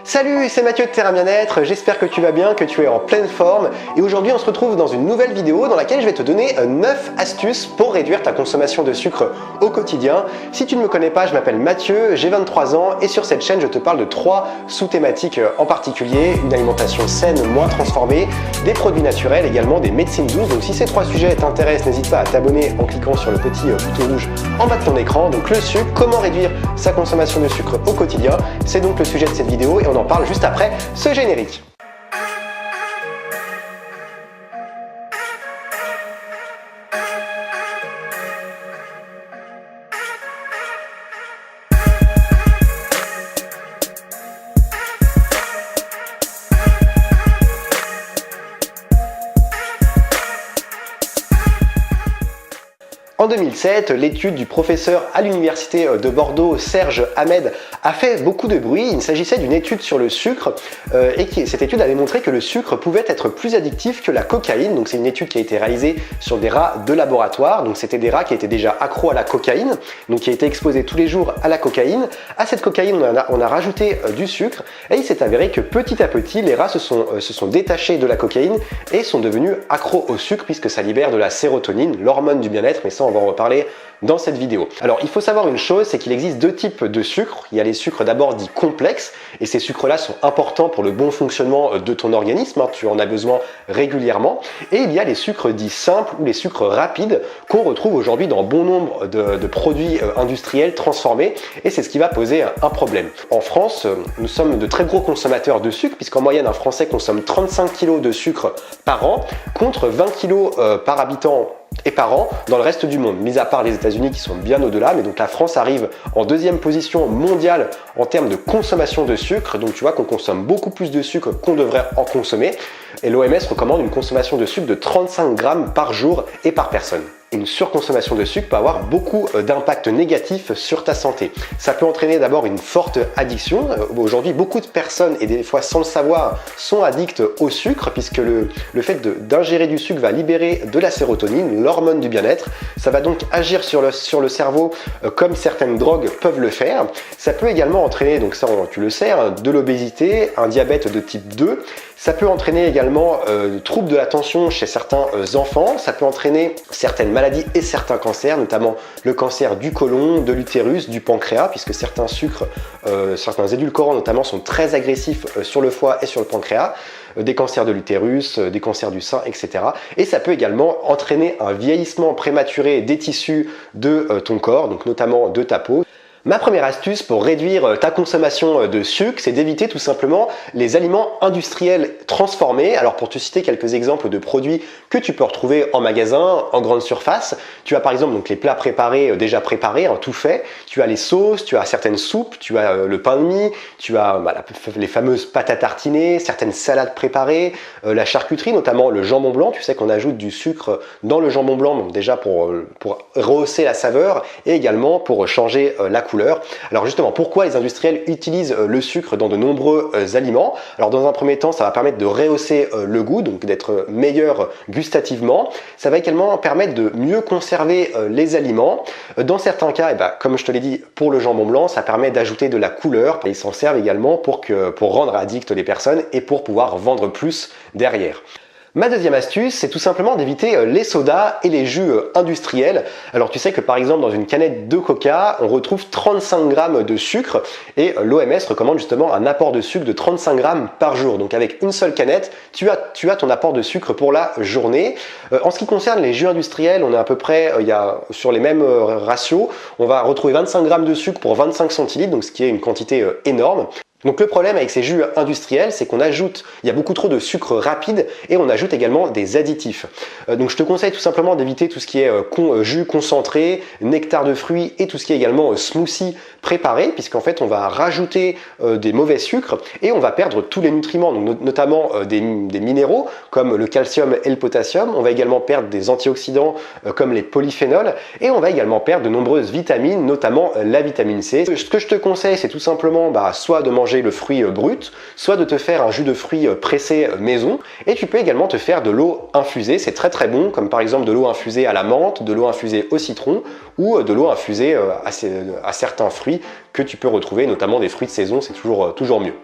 Salut, c'est Mathieu de Terra Bien-être, j'espère que tu vas bien, que tu es en pleine forme et aujourd'hui on se retrouve dans une nouvelle vidéo dans laquelle je vais te donner 9 astuces pour réduire ta consommation de sucre au quotidien. Si tu ne me connais pas, je m'appelle Mathieu, j'ai 23 ans et sur cette chaîne je te parle de 3 sous-thématiques en particulier, une alimentation saine, moins transformée, des produits naturels, également des médecines douces. Donc si ces 3 sujets t'intéressent, n'hésite pas à t'abonner en cliquant sur le petit bouton rouge en bas de ton écran. Donc le sucre, comment réduire sa consommation de sucre au quotidien, c'est donc le sujet de cette vidéo et on en parle juste après ce générique. En 2007, l'étude du professeur à l'université de Bordeaux, Serge Ahmed, a fait beaucoup de bruit. Il s'agissait d'une étude sur le sucre et cette étude avait montré que le sucre pouvait être plus addictif que la cocaïne. Donc c'est une étude qui a été réalisée sur des rats de laboratoire. Donc c'était des rats qui étaient déjà accros à la cocaïne, donc qui étaient exposés tous les jours à la cocaïne. À cette cocaïne, on a rajouté du sucre et il s'est avéré que petit à petit, les rats se sont détachés de la cocaïne et sont devenus accros au sucre puisque ça libère de la sérotonine, l'hormone du bien-être, mais ça on va en reparler dans cette vidéo. Alors il faut savoir une chose, c'est qu'il existe deux types de sucres. Il y a les sucres d'abord dits complexes et ces sucres-là sont importants pour le bon fonctionnement de ton organisme, tu en as besoin régulièrement. Et il y a les sucres dits simples ou les sucres rapides qu'on retrouve aujourd'hui dans bon nombre de produits industriels transformés et c'est ce qui va poser un problème. En France, nous sommes de très gros consommateurs de sucre puisqu'en moyenne un Français consomme 35 kg de sucre par an contre 20 kg par habitant et par an dans le reste du monde, mis à part les États-Unis qui sont bien au-delà, mais donc la France arrive en deuxième position mondiale en termes de consommation de sucre, donc tu vois qu'on consomme beaucoup plus de sucre qu'on devrait en consommer, et l'OMS recommande une consommation de sucre de 35 grammes par jour et par personne. Une surconsommation de sucre peut avoir beaucoup d'impacts négatifs sur ta santé. Ça peut entraîner d'abord une forte addiction. Aujourd'hui, beaucoup de personnes, et des fois sans le savoir, sont addictes au sucre, puisque le fait d'ingérer du sucre va libérer de la sérotonine, l'hormone du bien-être. Ça va donc agir sur le cerveau comme certaines drogues peuvent le faire. Ça peut également entraîner, donc ça tu le sais, de l'obésité, un diabète de type 2. Ça peut entraîner également troubles de l'attention chez certains enfants. Ça peut entraîner certaines maladies et certains cancers, notamment le cancer du côlon, de l'utérus, du pancréas, puisque certains sucres, certains édulcorants notamment sont très agressifs sur le foie et sur le pancréas, des cancers de l'utérus, des cancers du sein, etc. Et ça peut également entraîner un vieillissement prématuré des tissus de ton corps, donc notamment de ta peau. Ma première astuce pour réduire ta consommation de sucre, c'est d'éviter tout simplement les aliments industriels transformés. Alors pour te citer quelques exemples de produits que tu peux retrouver en magasin, en grande surface, tu as par exemple donc les plats préparés, déjà préparés, tout fait, tu as les sauces, tu as certaines soupes, tu as le pain de mie, tu as les fameuses pâtes à tartiner, certaines salades préparées, la charcuterie, notamment le jambon blanc. Tu sais qu'on ajoute du sucre dans le jambon blanc, donc déjà pour rehausser la saveur et également pour changer la couleur. Alors justement, pourquoi les industriels utilisent le sucre dans de nombreux aliments? Alors dans un premier temps, ça va permettre de rehausser le goût, donc d'être meilleur gustativement. Ça va également permettre de mieux conserver les aliments. Dans certains cas, comme je te l'ai dit, pour le jambon blanc, ça permet d'ajouter de la couleur. Ils s'en servent également pour rendre addicts les personnes et pour pouvoir vendre plus derrière. Ma deuxième astuce, c'est tout simplement d'éviter les sodas et les jus industriels. Alors tu sais que par exemple dans une canette de coca, on retrouve 35 grammes de sucre et l'OMS recommande justement un apport de sucre de 35 grammes par jour. Donc avec une seule canette, tu as ton apport de sucre pour la journée. En ce qui concerne les jus industriels, on est à peu près sur les mêmes ratios. On va retrouver 25 grammes de sucre pour 25 centilitres, donc ce qui est une quantité énorme. Donc le problème avec ces jus industriels, c'est il y a beaucoup trop de sucre rapide et on ajoute également des additifs. Donc je te conseille tout simplement d'éviter tout ce qui est jus concentré, nectar de fruits et tout ce qui est également smoothie préparé, puisqu'en fait on va rajouter des mauvais sucres et on va perdre tous les nutriments, donc notamment des minéraux comme le calcium et le potassium. On va également perdre des antioxydants comme les polyphénols et on va également perdre de nombreuses vitamines, notamment la vitamine C. Ce que je te conseille, c'est tout simplement soit de manger manger le fruit brut, soit de te faire un jus de fruits pressé maison, et tu peux également te faire de l'eau infusée, c'est très très bon, comme par exemple de l'eau infusée à la menthe, de l'eau infusée au citron, ou de l'eau infusée à certains fruits que tu peux retrouver, notamment des fruits de saison, c'est toujours mieux.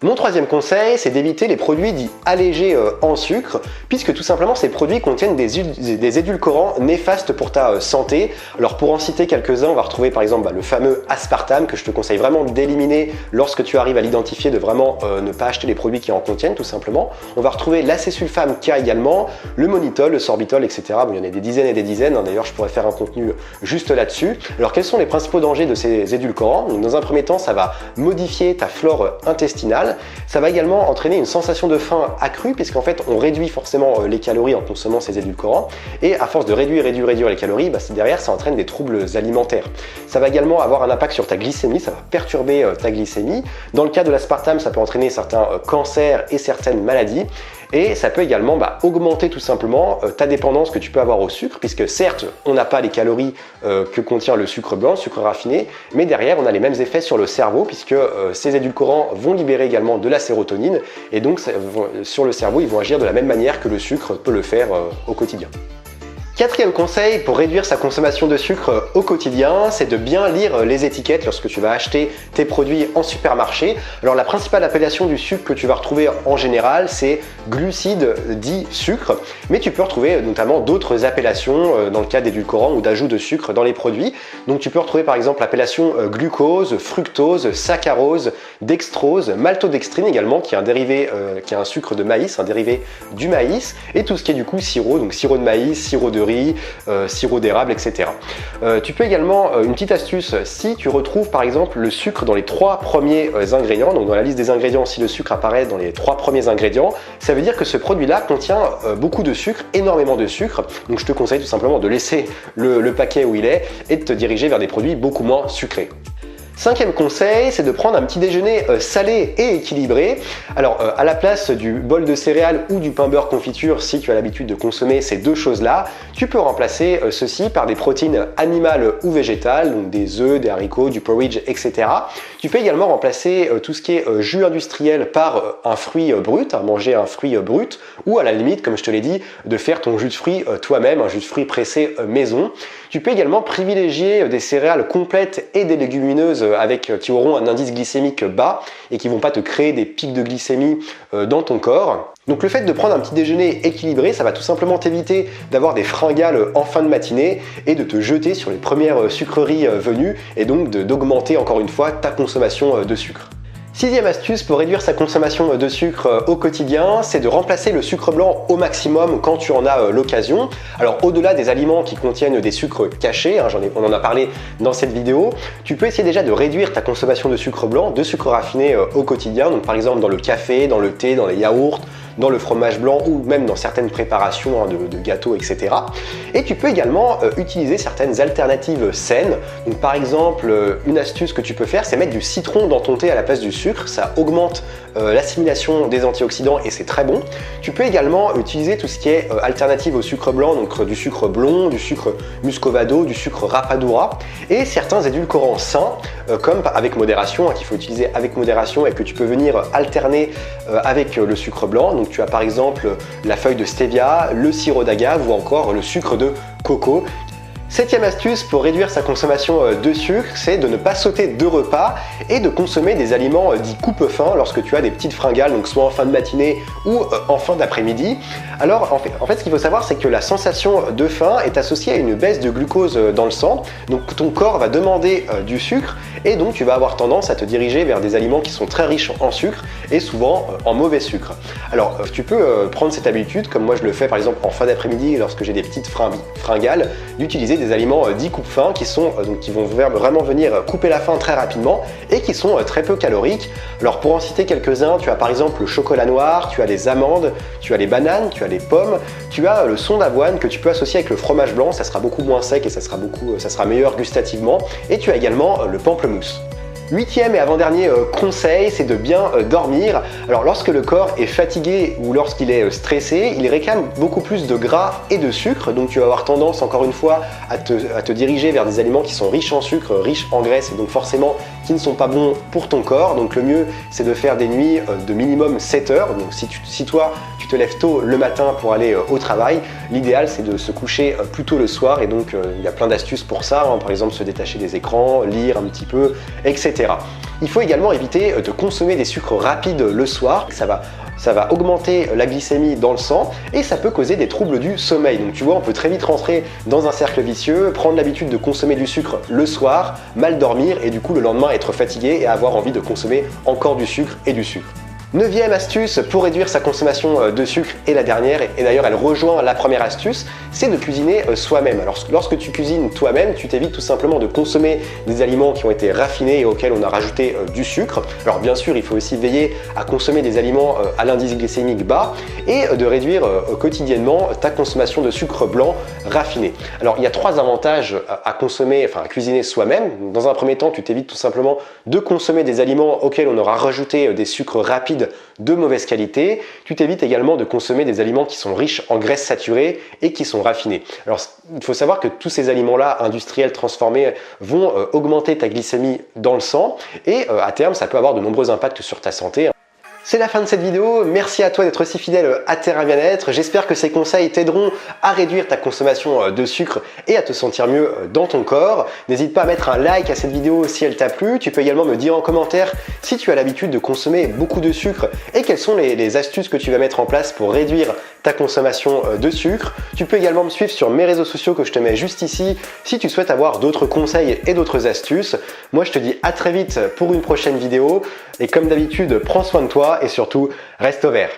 Mon troisième conseil, c'est d'éviter les produits dits allégés en sucre, puisque tout simplement ces produits contiennent des édulcorants néfastes pour ta santé. Alors pour en citer quelques-uns, on va retrouver par exemple le fameux aspartame, que je te conseille vraiment d'éliminer lorsque tu arrives à l'identifier, de vraiment ne pas acheter les produits qui en contiennent tout simplement. On va retrouver l'acésulfame K également, le monitor, le sorbitol, etc. Bon, il y en a des dizaines et des dizaines, hein. D'ailleurs je pourrais faire un contenu juste là-dessus. Alors quels sont les principaux dangers de ces édulcorants? Donc, dans un premier temps, ça va modifier ta flore intestinale. Ça va également entraîner une sensation de faim accrue, puisqu'en fait on réduit forcément les calories en consommant ces édulcorants, et à force de réduire les calories, derrière ça entraîne des troubles alimentaires. Ça va également avoir un impact sur ta glycémie, ça va perturber ta glycémie. Dans le cas de l'aspartame, ça peut entraîner certains cancers et certaines maladies. Et ça peut également augmenter tout simplement ta dépendance que tu peux avoir au sucre, puisque certes, on n'a pas les calories que contient le sucre blanc, le sucre raffiné, mais derrière, on a les mêmes effets sur le cerveau, puisque ces édulcorants vont libérer également de la sérotonine, et donc sur le cerveau, ils vont agir de la même manière que le sucre peut le faire au quotidien. Quatrième conseil pour réduire sa consommation de sucre au quotidien, c'est de bien lire les étiquettes lorsque tu vas acheter tes produits en supermarché. Alors la principale appellation du sucre que tu vas retrouver en général, c'est glucides dit sucre, mais tu peux retrouver notamment d'autres appellations dans le cas d'édulcorants ou d'ajout de sucre dans les produits. Donc tu peux retrouver par exemple l'appellation glucose, fructose, saccharose, dextrose, maltodextrine également, qui est un dérivé, qui est un sucre de maïs, un dérivé du maïs, et tout ce qui est du coup sirop, donc sirop de maïs, sirop de riz, sirop d'érable, etc. Tu peux également, une petite astuce, si tu retrouves par exemple le sucre dans les 3 premiers ingrédients, donc dans la liste des ingrédients, si le sucre apparaît dans les 3 premiers ingrédients, ça veut dire que ce produit-là contient beaucoup de sucre, énormément de sucre. Donc je te conseille tout simplement de laisser le paquet où il est et de te diriger vers des produits beaucoup moins sucrés. Cinquième conseil, c'est de prendre un petit déjeuner salé et équilibré. Alors à la place du bol de céréales ou du pain beurre confiture, si tu as l'habitude de consommer ces deux choses-là, tu peux remplacer ceci par des protéines animales ou végétales, donc des œufs, des haricots, du porridge, etc. Tu peux également remplacer tout ce qui est jus industriel par un fruit brut, manger un fruit brut, ou à la limite, comme je te l'ai dit, de faire ton jus de fruits toi-même, un jus de fruits pressé maison. Tu peux également privilégier des céréales complètes et des légumineuses qui auront un indice glycémique bas et qui ne vont pas te créer des pics de glycémie dans ton corps. Donc le fait de prendre un petit déjeuner équilibré, ça va tout simplement t'éviter d'avoir des fringales en fin de matinée et de te jeter sur les premières sucreries venues, et donc d'augmenter encore une fois ta consommation de sucre. Sixième astuce pour réduire sa consommation de sucre au quotidien, c'est de remplacer le sucre blanc au maximum quand tu en as l'occasion. Alors au-delà des aliments qui contiennent des sucres cachés, on en a parlé dans cette vidéo, tu peux essayer déjà de réduire ta consommation de sucre blanc, de sucre raffiné au quotidien, donc par exemple dans le café, dans le thé, dans les yaourts, dans le fromage blanc ou même dans certaines préparations de gâteaux, etc. Et tu peux également utiliser certaines alternatives saines. Donc par exemple, une astuce que tu peux faire, c'est mettre du citron dans ton thé à la place du sucre. Ça augmente l'assimilation des antioxydants et c'est très bon. Tu peux également utiliser tout ce qui est alternative au sucre blanc, donc du sucre blond, du sucre muscovado, du sucre rapadura et certains édulcorants sains, comme avec modération, qu'il faut utiliser avec modération et que tu peux venir alterner avec le sucre blanc. Donc tu as par exemple la feuille de stevia, le sirop d'agave ou encore le sucre de coco. Septième astuce pour réduire sa consommation de sucre, c'est de ne pas sauter de repas et de consommer des aliments dits coupe-faim lorsque tu as des petites fringales, donc soit en fin de matinée ou en fin d'après-midi. Alors en fait ce qu'il faut savoir, c'est que la sensation de faim est associée à une baisse de glucose dans le sang, donc ton corps va demander du sucre et donc tu vas avoir tendance à te diriger vers des aliments qui sont très riches en sucre et souvent en mauvais sucre. Alors tu peux prendre cette habitude, comme moi je le fais par exemple en fin d'après-midi lorsque j'ai des petites fringales, d'utiliser des aliments dits coupe-faim qui vont vraiment venir couper la faim très rapidement et qui sont très peu caloriques. Alors pour en citer quelques-uns, tu as par exemple le chocolat noir, tu as les amandes, tu as les bananes, tu as les pommes, tu as le son d'avoine que tu peux associer avec le fromage blanc, ça sera beaucoup moins sec et ça sera meilleur gustativement, et tu as également le pamplemousse. Huitième et avant-dernier conseil, c'est de bien dormir. Alors lorsque le corps est fatigué ou lorsqu'il est stressé, il réclame beaucoup plus de gras et de sucre, donc tu vas avoir tendance encore une fois à te diriger vers des aliments qui sont riches en sucre, riches en graisse et donc forcément qui ne sont pas bons pour ton corps. Donc le mieux, c'est de faire des nuits de minimum 7 heures. Donc si toi, tu te lèves tôt le matin pour aller au travail, l'idéal, c'est de se coucher plus tôt le soir. Et donc, il y a plein d'astuces pour ça, hein. Par exemple, se détacher des écrans, lire un petit peu, etc. Il faut également éviter de consommer des sucres rapides le soir. Ça va augmenter la glycémie dans le sang et ça peut causer des troubles du sommeil. Donc tu vois, on peut très vite rentrer dans un cercle vicieux, prendre l'habitude de consommer du sucre le soir, mal dormir et du coup le lendemain être fatigué et avoir envie de consommer encore du sucre et du sucre. Neuvième astuce pour réduire sa consommation de sucre, et la dernière, et d'ailleurs elle rejoint la première astuce, c'est de cuisiner soi-même. Alors lorsque tu cuisines toi-même, tu t'évites tout simplement de consommer des aliments qui ont été raffinés et auxquels on a rajouté du sucre. Alors bien sûr, il faut aussi veiller à consommer des aliments à l'indice glycémique bas et de réduire quotidiennement ta consommation de sucre blanc raffiné. Alors il y a 3 avantages à cuisiner soi-même. Dans un premier temps, tu t'évites tout simplement de consommer des aliments auxquels on aura rajouté des sucres rapides de mauvaise qualité. Tu t'évites également de consommer des aliments qui sont riches en graisses saturées et qui sont raffinés. Alors il faut savoir que tous ces aliments-là industriels transformés vont augmenter ta glycémie dans le sang et à terme ça peut avoir de nombreux impacts sur ta santé. C'est la fin de cette vidéo, merci à toi d'être aussi fidèle à Terra Bien-être. J'espère que ces conseils t'aideront à réduire ta consommation de sucre et à te sentir mieux dans ton corps. N'hésite pas à mettre un like à cette vidéo si elle t'a plu. Tu peux également me dire en commentaire si tu as l'habitude de consommer beaucoup de sucre et quelles sont les astuces que tu vas mettre en place pour réduire ta consommation de sucre. Tu peux également me suivre sur mes réseaux sociaux que je te mets juste ici si tu souhaites avoir d'autres conseils et d'autres astuces. Moi je te dis à très vite pour une prochaine vidéo et comme d'habitude prends soin de toi et surtout reste au vert.